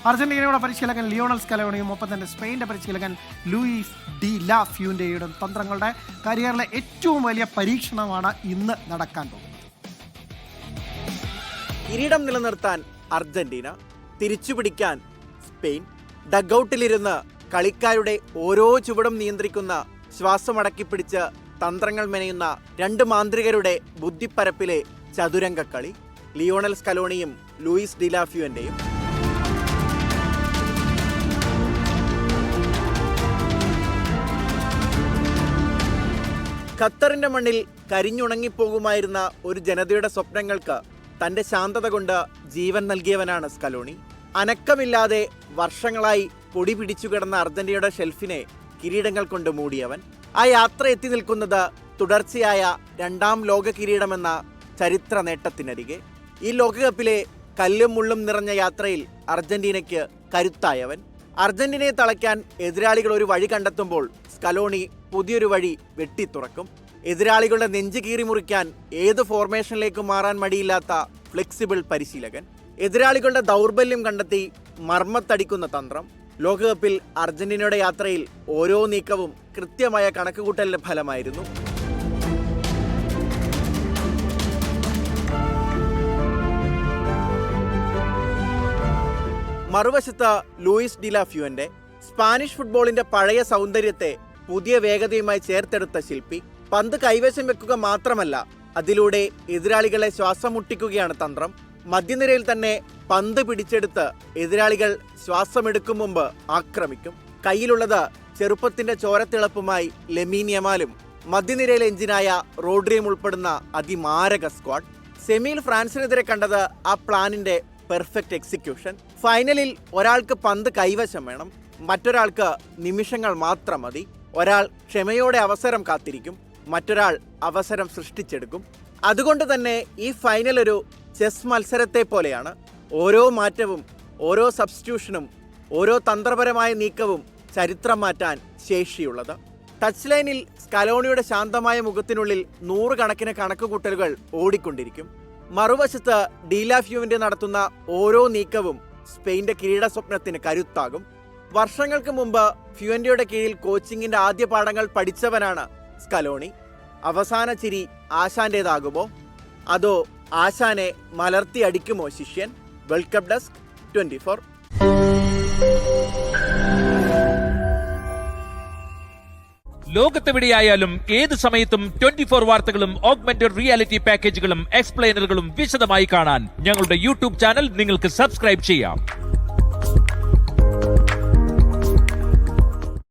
അർജന്റീനയുടെ പരിശീലകൻ ലിയോണൽ സ്കലോണിയും ഒപ്പം തന്നെ സ്പെയിൻ്റെ പരിശീലകൻ ലൂയിസ് ഡി ലാ ഫ്യൂൻഡെയുടെ തന്ത്രങ്ങളുടെ കരിയറിലെ ഏറ്റവും വലിയ പരീക്ഷണമാണ് ഇന്ന് നടക്കാൻ പോകുന്നത്. കിരീടം നിലനിർത്താൻ അർജന്റീന, തിരിച്ചുപിടിക്കാൻ സ്പെയിൻ, ഡഗ്ഔട്ടിലിരുന്ന് കളിക്കാരുടെ ഓരോ ചുവടും നിയന്ത്രിക്കുന്ന, ശ്വാസമടക്കിപ്പിടിച്ച് തന്ത്രങ്ങൾ മെനയുന്ന രണ്ട് മാന്ത്രികരുടെ ബുദ്ധിപ്പരപ്പിലെ ചതുരംഗക്കളി. ലിയോണൽ സ്കലോണിയും ലൂയിസ് ഡി ലാ ഫ്യൂൻഡെയും. ഖത്തറിന്റെ മണ്ണിൽ കരിഞ്ഞുണങ്ങിപ്പോകുമായിരുന്ന ഒരു ജനതയുടെ സ്വപ്നങ്ങൾക്ക് തന്റെ ശാന്തത കൊണ്ട് ജീവൻ നൽകിയവനാണ് സ്കലോണി. അനക്കമില്ലാതെ വർഷങ്ങളായി പൊടി പിടിച്ചു കിടന്ന അർജന്റീനയുടെ ഷെൽഫിനെ കിരീടങ്ങൾ കൊണ്ട് മൂടിയവൻ. ആ യാത്ര എത്തി നിൽക്കുന്നത് തുടർച്ചയായ 2ാം ലോക കിരീടമെന്ന ചരിത്ര നേട്ടത്തിനരികെ. ഈ ലോകകപ്പിലെ കല്ലും മുള്ളും നിറഞ്ഞ യാത്രയിൽ അർജന്റീനയ്ക്ക് കരുത്തായവൻ. അർജന്റീനയെ തളയ്ക്കാൻ എതിരാളികൾ ഒരു വഴി കണ്ടെത്തുമ്പോൾ സ്കലോണി പുതിയൊരു വഴി വെട്ടിത്തുറക്കും. എതിരാളികളുടെ നെഞ്ച് കീറി മുറിക്കാൻ ഏത് ഫോർമേഷനിലേക്ക് മാറാൻ മടിയില്ലാത്ത ഫ്ലെക്സിബിൾ പരിശീലകൻ. എതിരാളികളുടെ ദൗർബല്യം കണ്ടെത്തി മർമ്മത്തടിക്കുന്ന തന്ത്രം. ലോകകപ്പിൽ അർജന്റീനയുടെ യാത്രയിൽ ഓരോ നീക്കവും കൃത്യമായ കണക്കുകൂട്ടലിന്റെ ഫലമായിരുന്നു. മറുവശത്ത് ലൂയിസ് ഡി ലാ ഫ്യൂൻഡെ, സ്പാനിഷ് ഫുട്ബോളിന്റെ പഴയ സൗന്ദര്യത്തെ പുതിയ വേഗതയുമായി ചേർത്തെടുത്ത ശില്പി. പന്ത് കൈവശം വെക്കുക മാത്രമല്ല, അതിലൂടെ എതിരാളികളെ ശ്വാസം മുട്ടിക്കുകയാണ് തന്ത്രം. മധ്യനിരയിൽ തന്നെ പന്ത് പിടിച്ചെടുത്ത് എതിരാളികൾ ശ്വാസമെടുക്കും മുമ്പ് ആക്രമിക്കും. കയ്യിലുള്ളത് ചെറുപ്പത്തിന്റെ ചോരത്തിളപ്പുമായി ലമീൻ യമാലും മധ്യനിരയിലെ എഞ്ചിനായ റോഡ്രിയും ഉൾപ്പെടുന്ന അതിമാരക സ്ക്വാഡ്. സെമിയിൽ ഫ്രാൻസിനെതിരെ കണ്ടത് ആ പ്ലാനിന്റെ പെർഫെക്റ്റ് എക്സിക്യൂഷൻ. ഫൈനലിൽ ഒരാൾക്ക് പന്ത് കൈവശം വേണം, മറ്റൊരാൾക്ക് നിമിഷങ്ങൾ മാത്രം മതി. ഒരാൾ ക്ഷമയോടെ അവസരം കാത്തിരിക്കും, മറ്റൊരാൾ അവസരം സൃഷ്ടിച്ചെടുക്കും. അതുകൊണ്ട് തന്നെ ഈ ഫൈനൽ ഒരു ചെസ് മത്സരത്തെ പോലെയാണ്. ഓരോ മാറ്റവും, ഓരോ സബ്സ്റ്റിറ്റ്യൂഷനും, ഓരോ തന്ത്രപരമായ നീക്കവും ചരിത്രം മാറ്റാൻ ശേഷിയുള്ളത്. ടച്ച് ലൈനിൽ സ്കലോണിയുടെ ശാന്തമായ മുഖത്തിനുള്ളിൽ 100 കണക്കിന് കണക്കുകൂട്ടലുകൾ ഓടിക്കൊണ്ടിരിക്കും. മറുവശത്ത് ഡി ലാ ഫ്യൂൻഡെ നടത്തുന്ന ഓരോ നീക്കവും സ്പെയിന്റെ കിരീട സ്വപ്നത്തിന് കരുത്താകും. വർഷങ്ങൾക്ക് മുമ്പ് ഫ്യൂൻഡെയുടെ കീഴിൽ കോച്ചിങ്ങിന്റെ ആദ്യ പാഠങ്ങൾ പഠിച്ചവനാണ് സ്കലോണി. അവസാന ചിരി ആശാന്റേതാകുമോ, അതോ ആശാനെ മലർത്തി അടിക്കുമോ ശിഷ്യൻ? World cup desk 24. ലോകത്തെവിടെയായാലും ഏത് സമയത്തും 24 വാർത്തകളും ഓഗ്മെന്റഡ് റിയാലിറ്റി പാക്കേജുകളും എക്സ്പ്ലെയിനറുകളും വിശദമായി കാണാൻ ഞങ്ങളുടെ യൂട്യൂബ് ചാനൽ നിങ്ങൾക്ക് സബ്സ്ക്രൈബ് ചെയ്യാം.